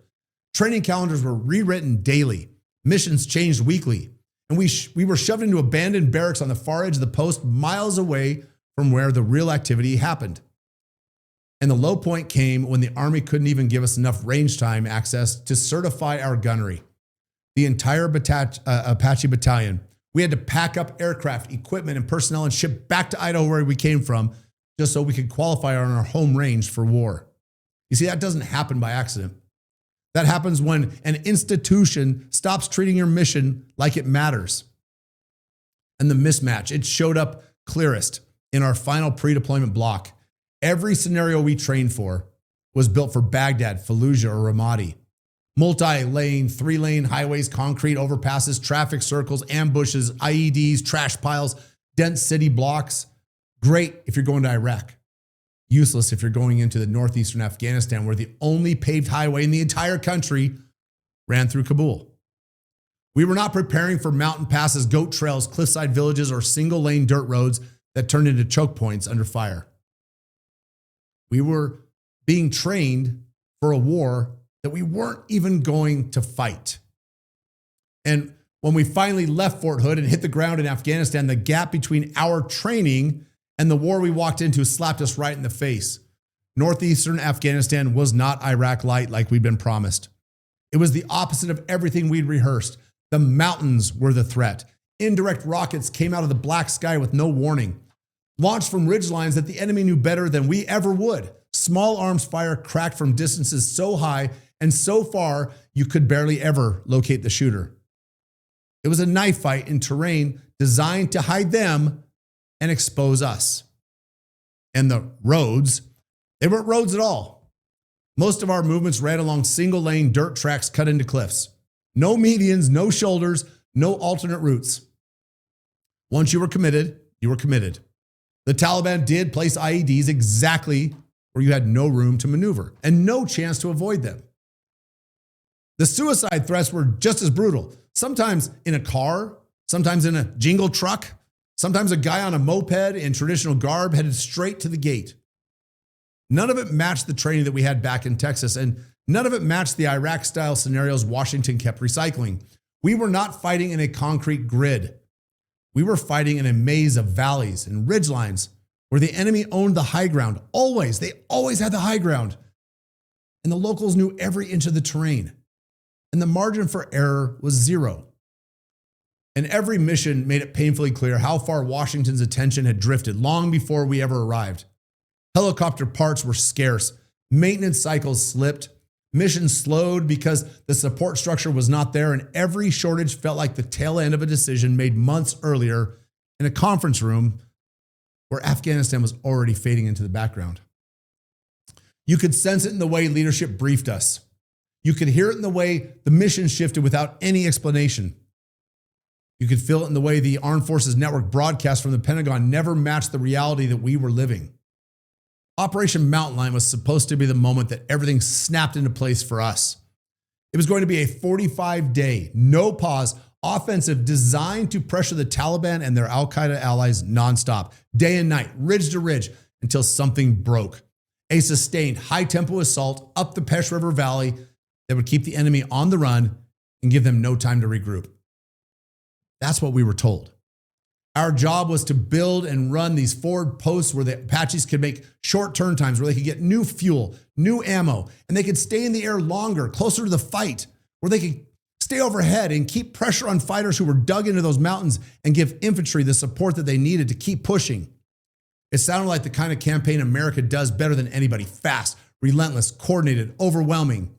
Training calendars were rewritten daily. Missions changed weekly. And we were shoved into abandoned barracks on the far edge of the post, miles away from where the real activity happened. And the low point came when the Army couldn't even give us enough range time access to certify our gunnery. The entire Apache battalion, we had to pack up aircraft, equipment, and personnel and ship back to Idaho where we came from just so we could qualify on our home range for war. You see, that doesn't happen by accident. That happens when an institution stops treating your mission like it matters. And the mismatch, it showed up clearest in our final pre-deployment block. Every scenario we trained for was built for Baghdad, Fallujah, or Ramadi. Multi-lane, 3-lane highways, concrete overpasses, traffic circles, ambushes, IEDs, trash piles, dense city blocks. Great if you're going to Iraq. Useless if you're going into the northeastern Afghanistan, where the only paved highway in the entire country ran through Kabul. We were not preparing for mountain passes, goat trails, cliffside villages, or single-lane dirt roads that turned into choke points under fire. We were being trained for a war that we weren't even going to fight. And when we finally left Fort Hood and hit the ground in Afghanistan, the gap between our training and the war we walked into slapped us right in the face. Northeastern Afghanistan was not Iraq light like we'd been promised. It was the opposite of everything we'd rehearsed. The mountains were the threat. Indirect rockets came out of the black sky with no warning. Launched from ridgelines that the enemy knew better than we ever would. Small arms fire cracked from distances so high and so far you could barely ever locate the shooter. It was a knife fight in terrain designed to hide them and expose us. And the roads, they weren't roads at all. Most of our movements ran along single-lane dirt tracks cut into cliffs. No medians, no shoulders, no alternate routes. Once you were committed, you were committed. The Taliban did place IEDs exactly where you had no room to maneuver and no chance to avoid them. The suicide threats were just as brutal, sometimes in a car, sometimes in a jingle truck, sometimes a guy on a moped in traditional garb headed straight to the gate. None of it matched the training that we had back in Texas, and none of it matched the Iraq-style scenarios Washington kept recycling. We were not fighting in a concrete grid. We were fighting in a maze of valleys and ridgelines where the enemy owned the high ground. Always. They always had the high ground. And the locals knew every inch of the terrain. And the margin for error was zero. And every mission made it painfully clear how far Washington's attention had drifted long before we ever arrived. Helicopter parts were scarce. Maintenance cycles slipped. Missions slowed because the support structure was not there, and every shortage felt like the tail end of a decision made months earlier in a conference room where Afghanistan was already fading into the background. You could sense it in the way leadership briefed us. You could hear it in the way the mission shifted without any explanation. You could feel it in the way the Armed Forces Network broadcast from the Pentagon never matched the reality that we were living. Operation Mountain Lion was supposed to be the moment that everything snapped into place for us. It was going to be a 45-day, no-pause offensive designed to pressure the Taliban and their al-Qaeda allies nonstop, day and night, ridge to ridge, until something broke. A sustained, high-tempo assault up the Pesh River Valley that would keep the enemy on the run and give them no time to regroup. That's what we were told. Our job was to build and run these forward posts where the Apaches could make short turn times, where they could get new fuel, new ammo, and they could stay in the air longer, closer to the fight, where they could stay overhead and keep pressure on fighters who were dug into those mountains and give infantry the support that they needed to keep pushing. It sounded like the kind of campaign America does better than anybody: fast, relentless, coordinated, overwhelming.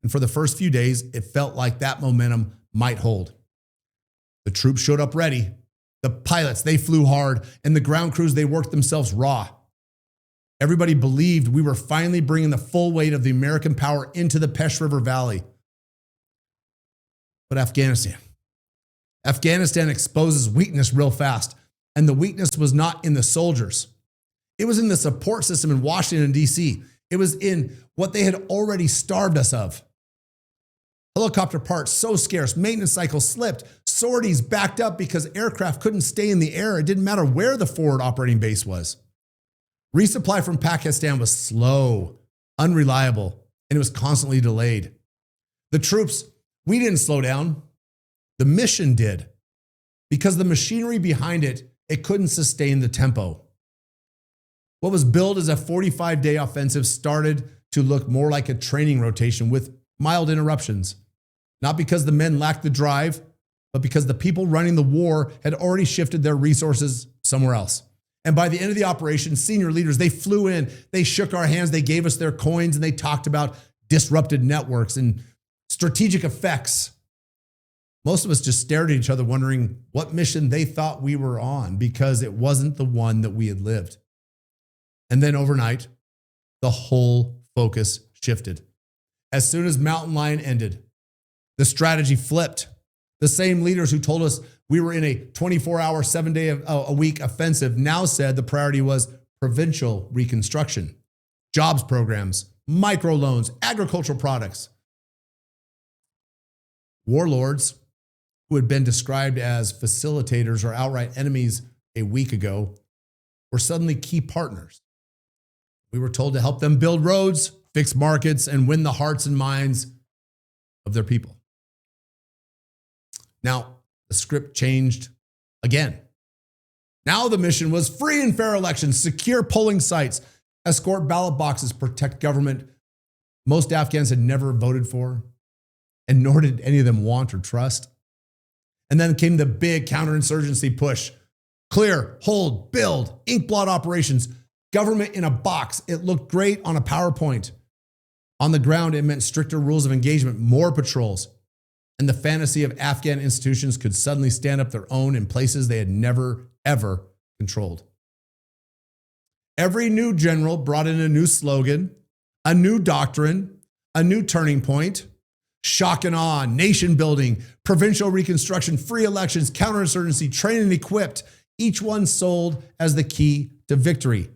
And for the first few days, it felt like that momentum might hold. The troops showed up ready. The pilots, they flew hard, and the ground crews, they worked themselves raw. Everybody believed we were finally bringing the full weight of the American power into the Pesh River Valley. But Afghanistan exposes weakness real fast, and the weakness was not in the soldiers. It was in the support system in Washington, D.C. It was in what they had already starved us of. Helicopter parts so scarce, maintenance cycles slipped, sorties backed up because aircraft couldn't stay in the air. It didn't matter where the forward operating base was. Resupply from Pakistan was slow, unreliable, and it was constantly delayed. The troops, we didn't slow down. The mission did. Because the machinery behind it, it couldn't sustain the tempo. What was billed as a 45-day offensive started to look more like a training rotation with mild interruptions. Not because the men lacked the drive, but because the people running the war had already shifted their resources somewhere else. And by the end of the operation, senior leaders, they flew in, they shook our hands, they gave us their coins, and they talked about disrupted networks and strategic effects. Most of us just stared at each other wondering what mission they thought we were on, because it wasn't the one that we had lived. And then overnight, the whole focus shifted. As soon as Mountain Lion ended, the strategy flipped. The same leaders who told us we were in a 24-hour, 7-day-a-week offensive now said the priority was provincial reconstruction, jobs programs, microloans, agricultural products. Warlords, who had been described as facilitators or outright enemies a week ago, were suddenly key partners. We were told to help them build roads, fix markets, and win the hearts and minds of their people. Now, the script changed again. Now the mission was free and fair elections, secure polling sites, escort ballot boxes, protect government most Afghans had never voted for, and nor did any of them want or trust. And then came the big counterinsurgency push. Clear, hold, build, ink blot operations, government in a box. It looked great on a PowerPoint. On the ground, it meant stricter rules of engagement, more patrols, and the fantasy of Afghan institutions could suddenly stand up their own in places they had never, ever controlled. Every new general brought in a new slogan, a new doctrine, a new turning point, shock and awe, nation building, provincial reconstruction, free elections, counterinsurgency, trained and equipped, each one sold as the key to victory.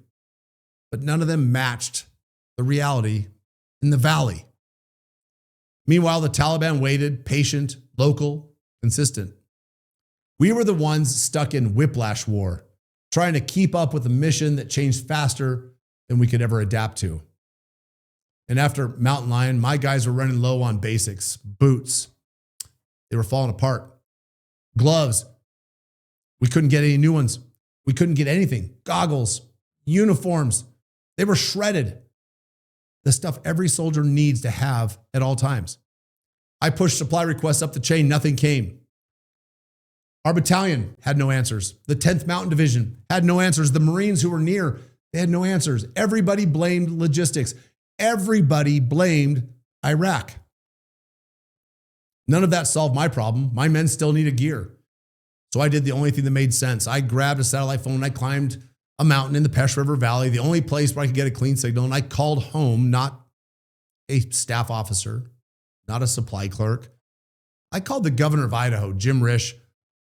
But none of them matched the reality in the valley. Meanwhile, the Taliban waited, patient, local, consistent. We were the ones stuck in whiplash war, trying to keep up with a mission that changed faster than we could ever adapt to. And after Mountain Lion, my guys were running low on basics, boots. They were falling apart. Gloves. We couldn't get any new ones. We couldn't get anything. Goggles, uniforms. They were shredded. The stuff every soldier needs to have at all times. I pushed supply requests up the chain. Nothing came. Our battalion had no answers. The 10th Mountain Division had no answers. The Marines who were near, they had no answers. Everybody blamed logistics. Everybody blamed Iraq. None of that solved my problem. My men still needed gear. So I did the only thing that made sense. I grabbed a satellite phone and I climbed a mountain in the Pesh River Valley, the only place where I could get a clean signal. And I called home, not a staff officer, not a supply clerk. I called the governor of Idaho, Jim Risch,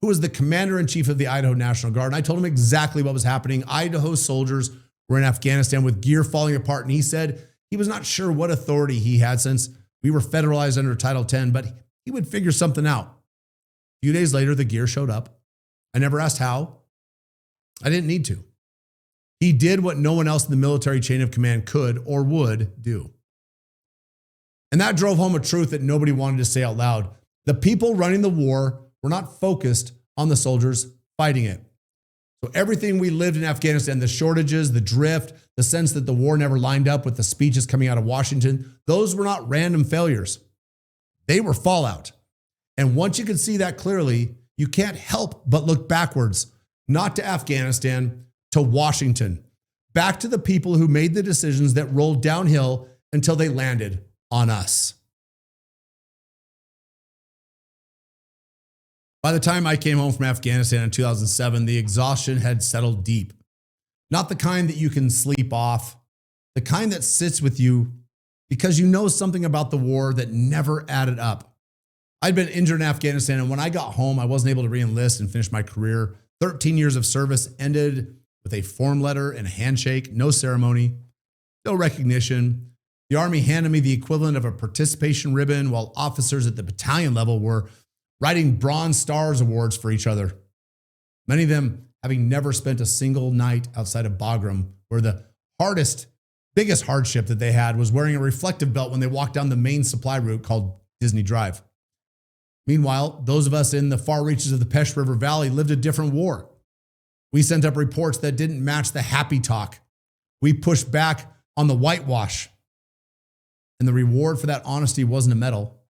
who was the commander-in-chief of the Idaho National Guard. And I told him exactly what was happening. Idaho soldiers were in Afghanistan with gear falling apart. And he said he was not sure what authority he had since we were federalized under Title 10, but he would figure something out. A few days later, the gear showed up. I never asked how. I didn't need to. He did what no one else in the military chain of command could or would do. And that drove home a truth that nobody wanted to say out loud. The people running the war were not focused on the soldiers fighting it. So everything we lived in Afghanistan, the shortages, the drift, the sense that the war never lined up with the speeches coming out of Washington, those were not random failures. They were fallout. And once you can see that clearly, you can't help but look backwards, not to Afghanistan, to Washington, back to the people who made the decisions that rolled downhill until they landed on us. By the time I came home from Afghanistan in 2007, the exhaustion had settled deep. Not the kind that you can sleep off, the kind that sits with you because you know something about the war that never added up. I'd been injured in Afghanistan, and when I got home, I wasn't able to re-enlist and finish my career. 13 years of service ended with a form letter and a handshake, no ceremony, no recognition. The Army handed me the equivalent of a participation ribbon, while officers at the battalion level were writing Bronze Stars awards for each other. Many of them having never spent a single night outside of Bagram, where the biggest hardship that they had was wearing a reflective belt when they walked down the main supply route called Disney Drive. Meanwhile, those of us in the far reaches of the Pesh River Valley lived a different war. We sent up reports that didn't match the happy talk. We pushed back on the whitewash. And the reward for that honesty wasn't a medal.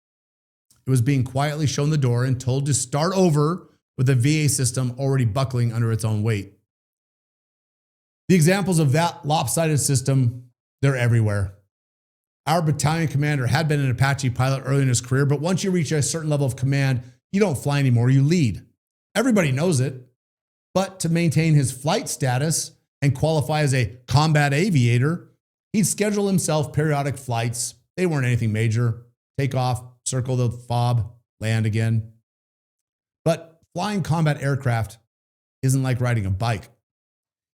It was being quietly shown the door and told to start over with the VA system already buckling under its own weight. The examples of that lopsided system, they're everywhere. Our battalion commander had been an Apache pilot early in his career, but once you reach a certain level of command, you don't fly anymore, you lead. Everybody knows it. But to maintain his flight status and qualify as a combat aviator, he'd schedule himself periodic flights. They weren't anything major. Take off, circle the fob, land again. But flying combat aircraft isn't like riding a bike.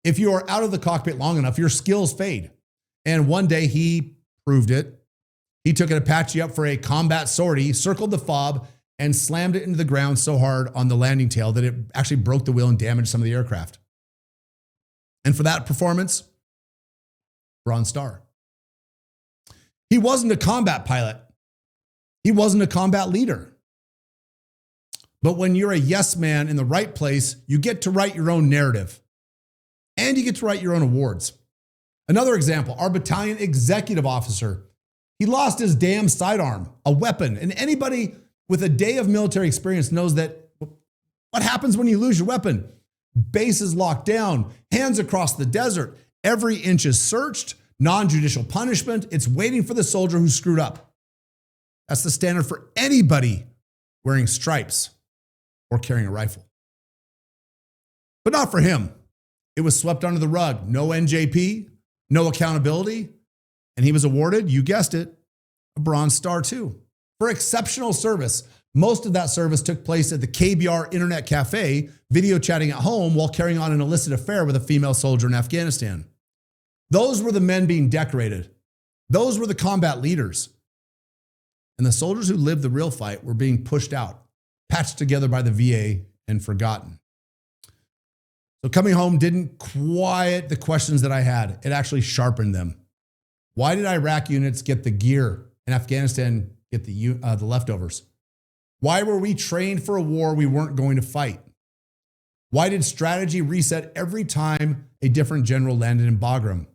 If you are out of the cockpit long enough, your skills fade. And one day he proved it. He took an Apache up for a combat sortie, circled the fob, and slammed it into the ground so hard on the landing tail that it actually broke the wheel and damaged some of the aircraft. And for that performance, Bronze Star. He wasn't a combat pilot. He wasn't a combat leader. But when you're a yes man in the right place, you get to write your own narrative. And you get to write your own awards. Another example, our battalion executive officer. He lost his damn sidearm, a weapon. And anybody with a day of military experience knows that what happens when you lose your weapon? Base is locked down, hands across the desert. Every inch is searched, non-judicial punishment. It's waiting for the soldier who screwed up. That's the standard for anybody wearing stripes or carrying a rifle. But not for him. It was swept under the rug. No NJP, no accountability. And he was awarded, you guessed it, a Bronze Star too, for exceptional service. Most of that service took place at the KBR Internet Cafe, video chatting at home while carrying on an illicit affair with a female soldier in Afghanistan. Those were the men being decorated. Those were the combat leaders. And the soldiers who lived the real fight were being pushed out, patched together by the VA, and forgotten. So coming home didn't quiet the questions that I had. It actually sharpened them. Why did Iraq units get the gear and Afghanistan get the leftovers? Why were we trained for a war we weren't going to fight? Why did strategy reset every time a different general landed in Bagram?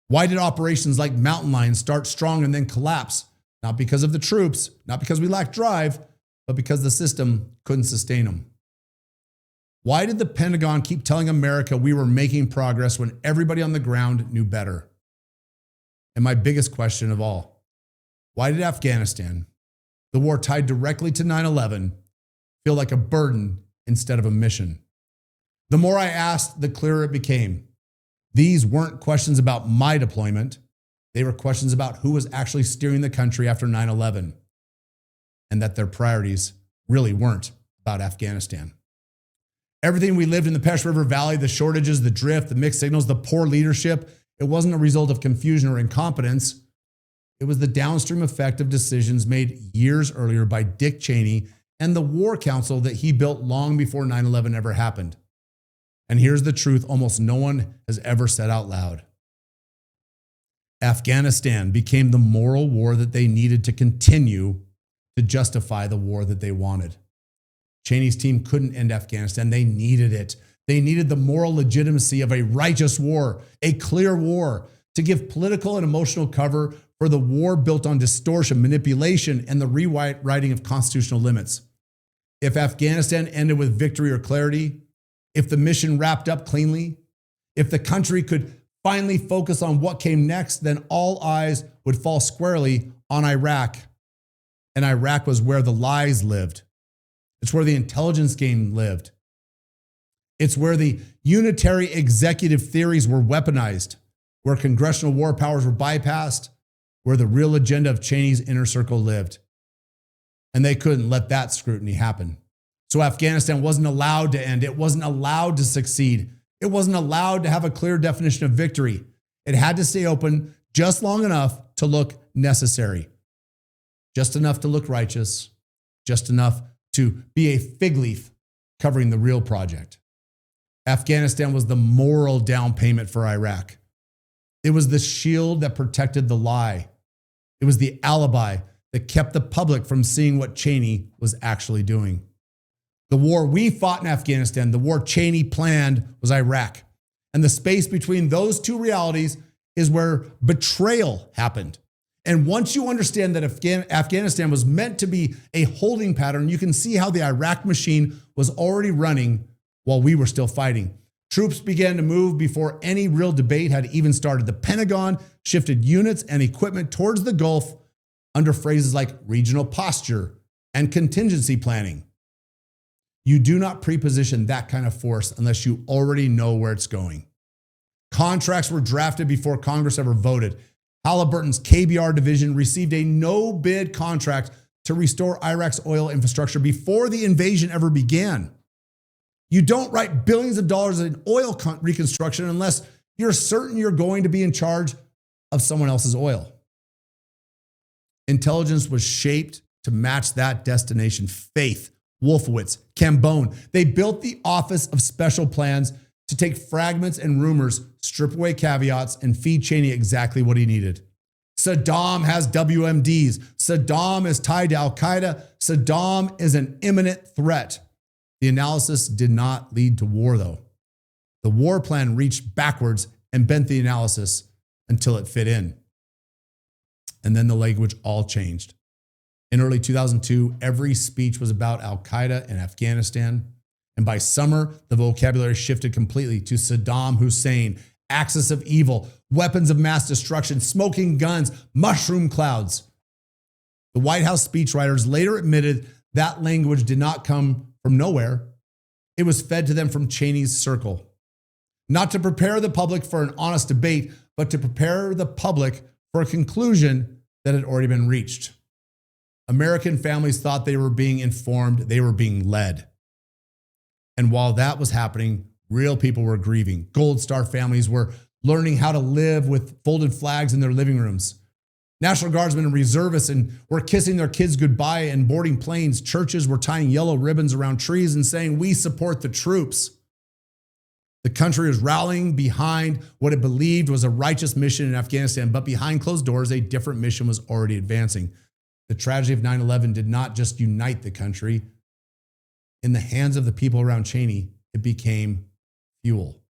Why did operations like Mountain Lion start strong and then collapse? Not because of the troops, not because we lacked drive, but because the system couldn't sustain them. Why did the Pentagon keep telling America we were making progress when everybody on the ground knew better? And my biggest question of all, why did Afghanistan, the war tied directly to 9/11, feel like a burden instead of a mission? The more I asked, the clearer it became. These weren't questions about my deployment. They were questions about who was actually steering the country after 9/11, and that their priorities really weren't about Afghanistan. Everything we lived in the Pesh River Valley, the shortages, the drift, the mixed signals, the poor leadership, it wasn't a result of confusion or incompetence. It was the downstream effect of decisions made years earlier by Dick Cheney and the War Council that he built long before 9/11 ever happened. And here's the truth almost no one has ever said out loud. Afghanistan became the moral war that they needed to continue to justify the war that they wanted. Cheney's team couldn't end Afghanistan. They needed it. They needed the moral legitimacy of a righteous war, a clear war, to give political and emotional cover for the war built on distortion, manipulation, and the rewriting of constitutional limits. If Afghanistan ended with victory or clarity, if the mission wrapped up cleanly, if the country could finally focus on what came next, then all eyes would fall squarely on Iraq. And Iraq was where the lies lived. It's where the intelligence game lived. It's where the unitary executive theories were weaponized, where congressional war powers were bypassed, where the real agenda of Cheney's inner circle lived. And they couldn't let that scrutiny happen. So Afghanistan wasn't allowed to end. It wasn't allowed to succeed. It wasn't allowed to have a clear definition of victory. It had to stay open just long enough to look necessary, just enough to look righteous, just enough to be a fig leaf covering the real project. Afghanistan was the moral down payment for Iraq. It was the shield that protected the lie. It was the alibi that kept the public from seeing what Cheney was actually doing. The war we fought in Afghanistan, the war Cheney planned, was Iraq. And the space between those two realities is where betrayal happened. And once you understand that Afghanistan was meant to be a holding pattern, you can see how the Iraq machine was already running while we were still fighting. Troops began to move before any real debate had even started. The Pentagon shifted units and equipment towards the Gulf under phrases like regional posture and contingency planning. You do not preposition that kind of force unless you already know where it's going. Contracts were drafted before Congress ever voted. Halliburton's KBR division received a no-bid contract to restore Iraq's oil infrastructure before the invasion ever began. You don't write billions of dollars in oil reconstruction unless you're certain you're going to be in charge of someone else's oil. Intelligence was shaped to match that destination. Faith, Wolfowitz, Cambone, they built the Office of Special Plans to take fragments and rumors, strip away caveats, and feed Cheney exactly what he needed. Saddam has WMDs. Saddam is tied to Al-Qaeda. Saddam is an imminent threat. The analysis did not lead to war, though. The war plan reached backwards and bent the analysis until it fit in. And then the language all changed. In early 2002, every speech was about Al-Qaeda and Afghanistan. And by summer, the vocabulary shifted completely to Saddam Hussein, axis of evil, weapons of mass destruction, smoking guns, mushroom clouds. The White House speechwriters later admitted that language did not come from nowhere. It was fed to them from Cheney's circle. not to prepare the public for an honest debate, but to prepare the public for a conclusion that had already been reached. American families thought they were being informed, they were being led. And while that was happening, real people were grieving. Gold Star families were learning how to live with folded flags in their living rooms. National Guardsmen and reservists were kissing their kids goodbye and boarding planes. Churches were tying yellow ribbons around trees and saying, "We support the troops." The country was rallying behind what it believed was a righteous mission in Afghanistan, but behind closed doors, a different mission was already advancing. The tragedy of 9/11 did not just unite the country. In the hands of the people around Cheney, it became fuel.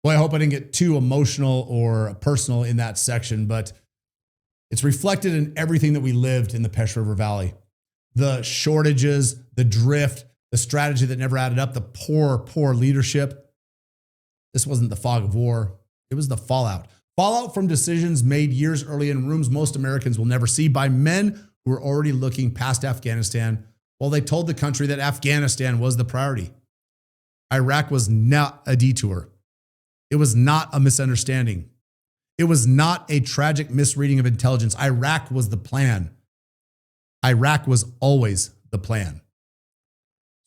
Boy, I hope I didn't get too emotional or personal in that section, but it's reflected in everything that we lived in the Pesh River Valley. The shortages, the drift, the strategy that never added up, the poor leadership. This wasn't the fog of war. It was the fallout. Fallout from decisions made years early in rooms most Americans will never see by men who were already looking past Afghanistan while they told the country that Afghanistan was the priority. Iraq was not a detour. It was not a misunderstanding. It was not a tragic misreading of intelligence. Iraq was the plan. Iraq was always the plan.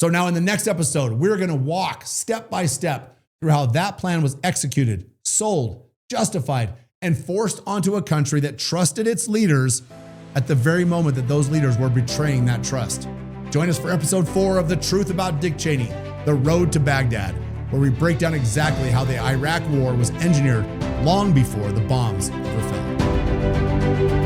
So now in the next episode, we're going to walk step by step through how that plan was executed, sold, justified, and forced onto a country that trusted its leaders at the very moment that those leaders were betraying that trust. Join us for episode 4 of The Truth About Dick Cheney, The Road to Baghdad, where we break down exactly how the Iraq War was engineered long before the bombs ever fell.